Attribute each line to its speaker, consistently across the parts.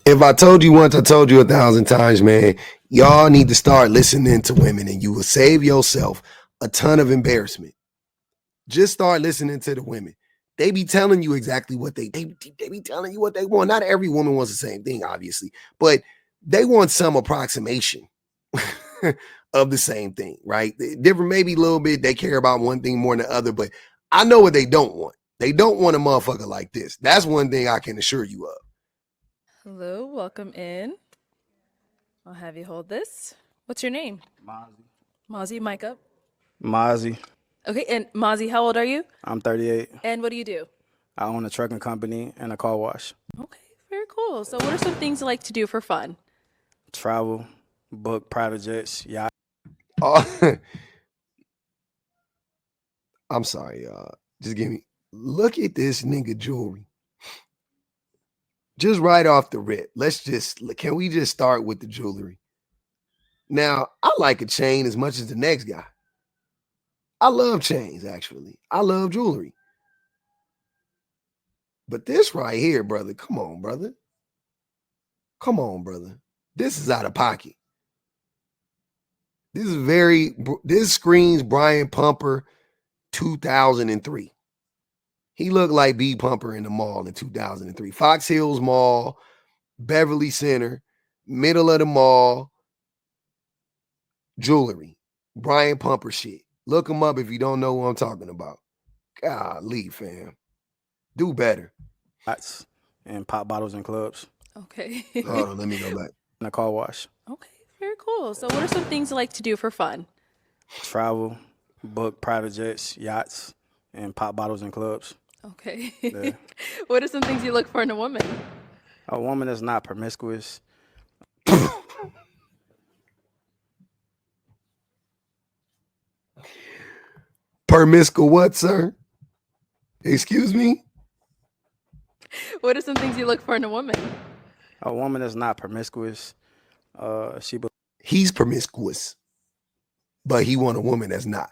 Speaker 1: If I told you once, I told you 1,000 times, man. Y'all need to start listening to women and you will save yourself a ton of embarrassment. Just start listening to the women. They be telling you exactly what they be telling you what they want. Not every woman wants the same thing, obviously, but they want some approximation of the same thing, right? Different, maybe a little bit. They care about one thing more than the other, but I know what they don't want. They don't want a motherfucker like this. That's one thing I can assure you of.
Speaker 2: Hello, welcome in. I'll have you hold this. What's your name?
Speaker 3: Mazy.
Speaker 2: Mazy, mic up.
Speaker 3: Mazy.
Speaker 2: Okay, and Mazy, how old are you?
Speaker 3: I'm 38.
Speaker 2: And what do you do?
Speaker 3: I own a trucking company and a car wash.
Speaker 2: Okay, very cool. So what are some things you like to do for fun?
Speaker 3: Travel, book private jets, yacht.
Speaker 1: I'm sorry, y'all. Just give me, look at this nigga jewelry. Just right off the rip. Can we just start with the jewelry? Now, I like a chain as much as the next guy. I love chains, actually. I love jewelry. But this right here, brother, come on, brother. Come on, brother. This is out of pocket. This screams Brian Pumper 2003. He looked like B Pumper in the mall in 2003. Fox Hills Mall, Beverly Center, middle of the mall, jewelry. Brian Pumper shit. Look him up if you don't know what I'm talking about. Golly, fam. Do better.
Speaker 3: Yachts and pop bottles in clubs.
Speaker 2: Okay.
Speaker 1: Hold on, let me go back.
Speaker 3: And a car wash.
Speaker 2: Okay, very cool. So what are some things you like to do for fun?
Speaker 3: Travel, book private jets, yachts, and pop bottles in clubs.
Speaker 2: Okay.
Speaker 3: Yeah.
Speaker 2: What are some things you look for in a woman?
Speaker 3: A woman that's not promiscuous.
Speaker 1: Permiscuous what, sir? Excuse me?
Speaker 2: What are some things you look for in a woman?
Speaker 3: A woman that's not promiscuous.
Speaker 1: He's promiscuous, but he want a woman that's not.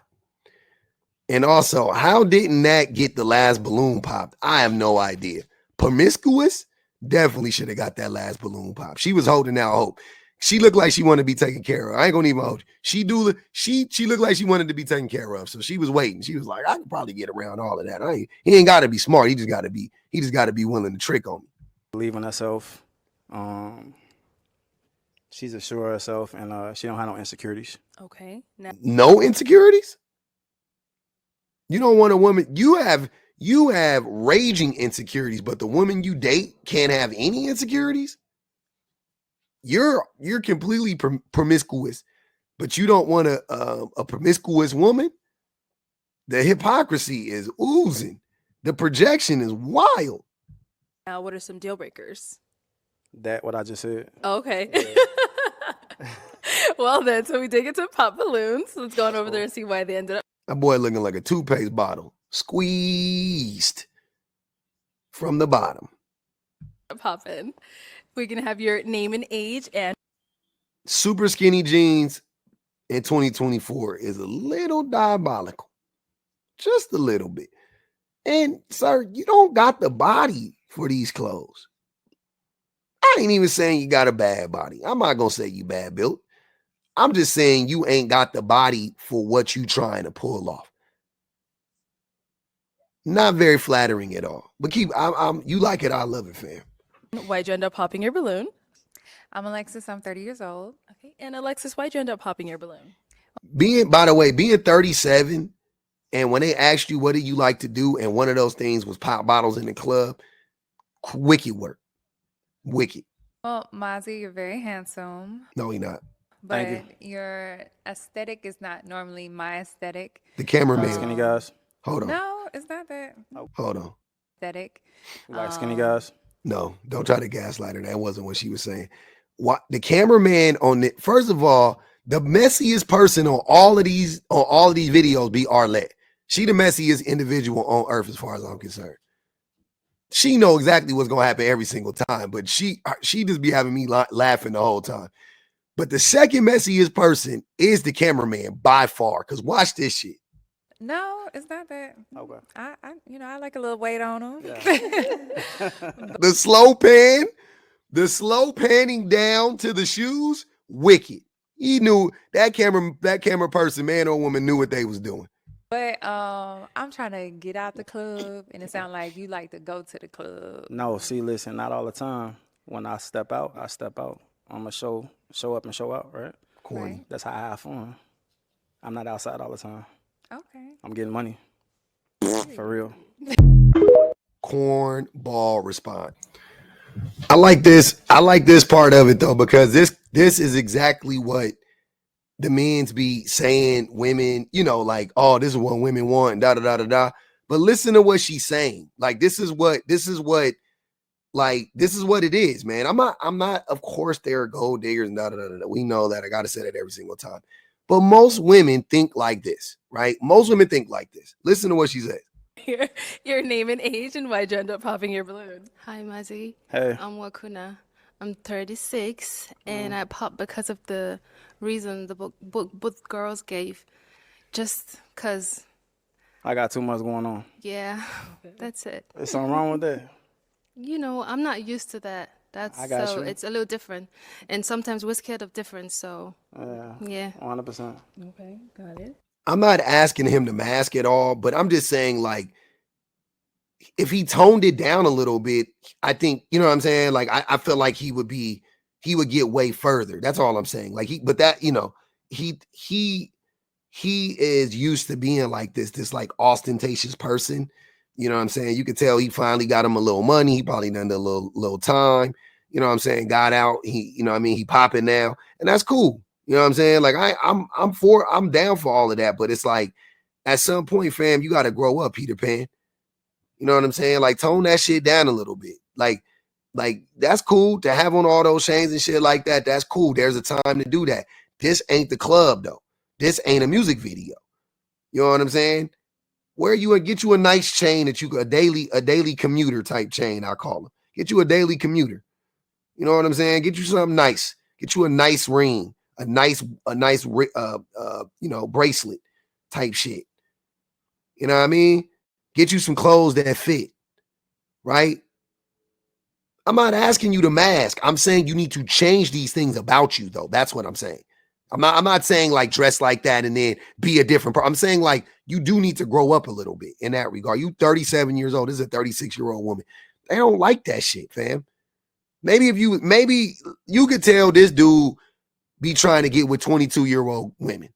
Speaker 1: And also, how didn't that get the last balloon popped? I have no idea. Promiscuous definitely should have got that last balloon pop. She was holding out hope. She looked like she wanted to be taken care of. I ain't gonna even hold you. She looked like she wanted to be taken care of. So she was waiting. She was like, I can probably get around all of that. He ain't gotta be smart. He just gotta be willing to trick on me.
Speaker 3: Believe in herself. She's assured of herself and she don't have no insecurities.
Speaker 2: Okay.
Speaker 1: No insecurities? You don't want a woman. You have raging insecurities, but the woman you date can't have any insecurities. You're completely promiscuous, but you don't want a promiscuous woman. The hypocrisy is oozing. The projection is wild.
Speaker 2: Now, what are some deal breakers?
Speaker 3: That what I just said.
Speaker 2: Okay. Well then, so we did get to pop balloons. Let's go on over there and see why they ended up.
Speaker 1: That boy looking like a toothpaste bottle, squeezed from the bottom.
Speaker 2: Popping. We can have your name and age and
Speaker 1: super skinny jeans in 2024 is a little diabolical, just a little bit. And sir, you don't got the body for these clothes. I ain't even saying you got a bad body. I'm not gonna say you bad built. I'm just saying you ain't got the body for what you trying to pull off. Not very flattering at all. But you like it, I love it, fam.
Speaker 2: Why'd you end up popping your balloon?
Speaker 4: I'm Alexis. I'm 30 years old.
Speaker 2: Okay. And Alexis, why'd you end up popping your balloon?
Speaker 1: Being 37, and when they asked you what do you like to do, and one of those things was pop bottles in the club, wicked work. Wicked.
Speaker 4: Well, Mazy, you're very handsome.
Speaker 1: No, he not.
Speaker 4: But your aesthetic is not normally my aesthetic.
Speaker 1: The cameraman.
Speaker 3: Skinny guys.
Speaker 1: Hold on.
Speaker 4: No, it's not that.
Speaker 1: Hold on.
Speaker 4: Aesthetic.
Speaker 3: You like skinny guys?
Speaker 1: No, don't try to gaslight her. That wasn't what she was saying. What the cameraman first of all, the messiest person on all of these videos be Arlette. She the messiest individual on earth as far as I'm concerned. She know exactly what's gonna happen every single time, but she just be having me laughing the whole time. But the second messiest person is the cameraman by far. Cause watch this shit.
Speaker 4: No, it's not that.
Speaker 3: Okay.
Speaker 4: I like a little weight on them.
Speaker 3: Yeah.
Speaker 1: The slow pan, The slow panning down to the shoes, wicked. He knew that camera person, man or woman, knew what they was doing.
Speaker 4: But I'm trying to get out the club, and it sounds like you like to go to the club.
Speaker 3: No, see, listen, not all the time. When I step out, I step out. I'm going to show up and show out, right?
Speaker 1: Corny.
Speaker 4: Right.
Speaker 3: That's how I have fun. I'm not outside all the time.
Speaker 4: Okay.
Speaker 3: I'm getting money. For real.
Speaker 1: Cornball response. I like this. I like this part of it though, because this is exactly what the men's be saying. Women, like, oh, this is what women want, da da da da da. But listen to what she's saying. Like, this is what it is, man. I'm not, of course, there are gold diggers and da da da da. We know that. I gotta say that every single time. But most women think like this, right? Most women think like this. Listen to what she says.
Speaker 2: Your name and age, and why'd you end up popping your balloon?
Speaker 5: Hi, Mazy.
Speaker 3: Hey.
Speaker 5: I'm Wakuna. I'm 36, and I popped because of the reason the both girls gave. Just because,
Speaker 3: I got too much going on.
Speaker 5: yeah, that's it.
Speaker 3: There's something wrong with that.
Speaker 5: I'm not used to that.
Speaker 3: I got
Speaker 5: So
Speaker 3: you.
Speaker 5: it's a little different. And sometimes we're scared of difference, so yeah.
Speaker 3: 100%.
Speaker 2: Okay, got it.
Speaker 1: I'm not asking him to mask it all, but I'm just saying, like, if he toned it down a little bit, I think, you know what I'm saying? Like, I feel like he would get way further. That's all I'm saying. Like, he is used to being like this like ostentatious person. You know what I'm saying? You could tell he finally got him a little money. He probably done a little time. You know what I'm saying? Got out. He popping now. And that's cool. You know what I'm saying? Like, I'm down for all of that. But it's like, at some point, fam, you got to grow up, Peter Pan. You know what I'm saying? Like, tone that shit down a little bit. Like that's cool to have on all those chains and shit like that. That's cool. There's a time to do that. This ain't the club though. This ain't a music video. You know what I'm saying? Where you would get you a nice chain that a daily commuter type chain, I call them. Get you a daily commuter. You know what I'm saying? Get you something nice. Get you a nice ring, a nice bracelet type shit. You know what I mean? Get you some clothes that fit, right? I'm not asking you to mask. I'm saying you need to change these things about you, though. That's what I'm saying. I'm not saying like dress like that and then be a different person. I'm saying like you do need to grow up a little bit in that regard. You 37 years old. This is a 36-year-old woman. They don't like that shit, fam. Maybe you could tell this dude be trying to get with 22-year-old women.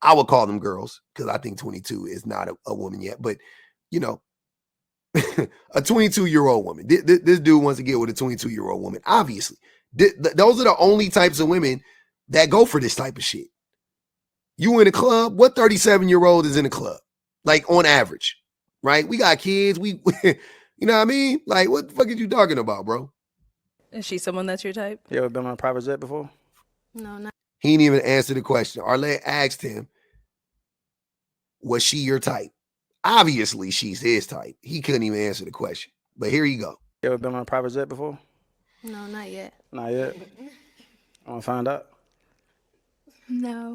Speaker 1: I would call them girls because I think 22 is not a woman yet. But, a 22-year-old woman. This dude wants to get with a 22-year-old woman. Obviously. Those are the only types of women that go for this type of shit. You in a club? What 37-year-old is in a club? Like, on average, right? We got kids. You know what I mean? Like, what the fuck are you talking about, bro?
Speaker 2: Is she someone that's your type?
Speaker 3: You ever been on a private jet before?
Speaker 5: No, not.
Speaker 1: He didn't even answer the question. Arlette asked him, was she your type? Obviously, she's his type. He couldn't even answer the question. But here you go.
Speaker 3: You ever been on a private jet before?
Speaker 5: No, not yet.
Speaker 3: Not yet. I want to find out.
Speaker 5: No.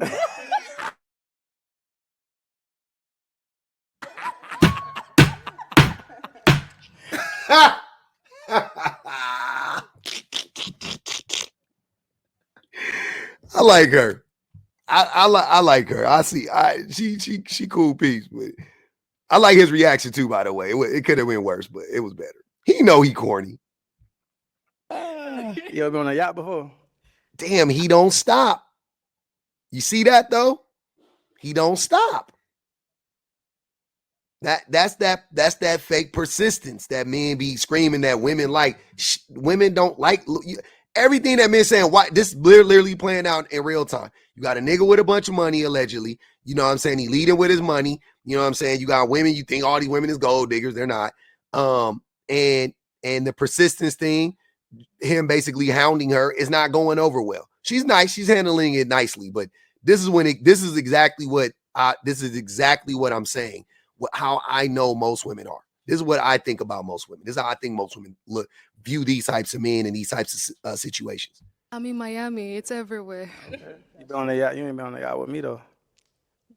Speaker 1: I like her. I like her. She cool piece, but I like his reaction too, by the way. It could have been worse, but it was better. He know he corny.
Speaker 3: You ever been on a yacht before?
Speaker 1: Damn, he don't stop. You see that though? He don't stop. That's that fake persistence that men be screaming that women like. Women don't like everything that men saying. Why this literally playing out in real time. You got a nigga with a bunch of money allegedly. You know what I'm saying? He leading with his money. You know what I'm saying? You got women. You think all these women is gold diggers? They're not. And the persistence thing, him basically hounding her, is not going over well. She's nice. She's handling it nicely, but this is exactly what I'm saying. How I know most women are. This is what I think about most women. This is how I think most women view these types of men in these types of situations.
Speaker 5: I'm in Miami. It's everywhere.
Speaker 3: Okay. You been on a yacht? You ain't been on a yacht with me though.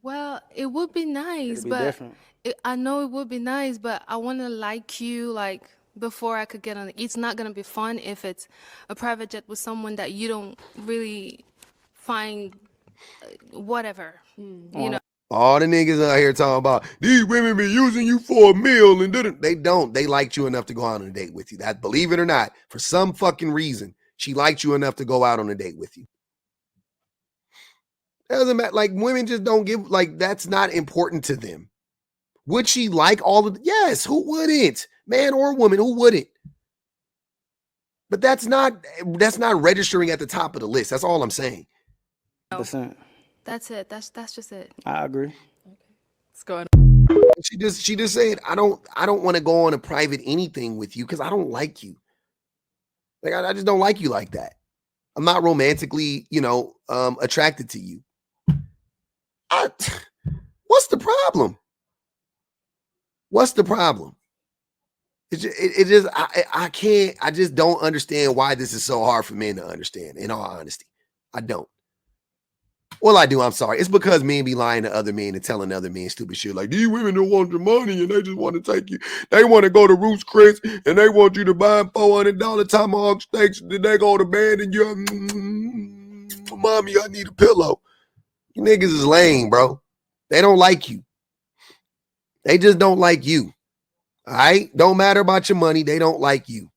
Speaker 5: Well, it would be nice,
Speaker 3: It'd be
Speaker 5: but
Speaker 3: different.
Speaker 5: I know it would be nice, but I want to like you, like before I could get on it. It's not gonna be fun if it's a private jet with someone that you don't really find whatever. You know.
Speaker 1: All the niggas out here talking about these women be using you for a meal and they don't. They liked you enough to go out on a date with you. That, believe it or not, for some fucking reason, she liked you enough to go out on a date with you. That doesn't matter. Like, women just don't give, like, that's not important to them. Would she like all of yes, who wouldn't? Man or woman, who wouldn't? But that's not registering at the top of the list. That's all I'm saying.
Speaker 3: Percent.
Speaker 5: That's it. That's just it.
Speaker 3: I agree.
Speaker 2: What's going
Speaker 1: She just said, I don't want to go on a private anything with you because I don't like you. Like, I just don't like you like that. I'm not romantically, attracted to you. What's the problem? What's the problem? I can't, I just don't understand why this is so hard for men to understand, in all honesty. I don't. Well, I do, I'm sorry. It's because men be lying to other men and telling other men stupid shit like, these women don't want your money and they just want to take you. They want to go to Ruth's Chris and they want you to buy $400 tomahawk steaks. Then they go to bed and you're, mommy, I need a pillow. You niggas is lame, bro. They don't like you. They just don't like you. All right? Don't matter about your money. They don't like you.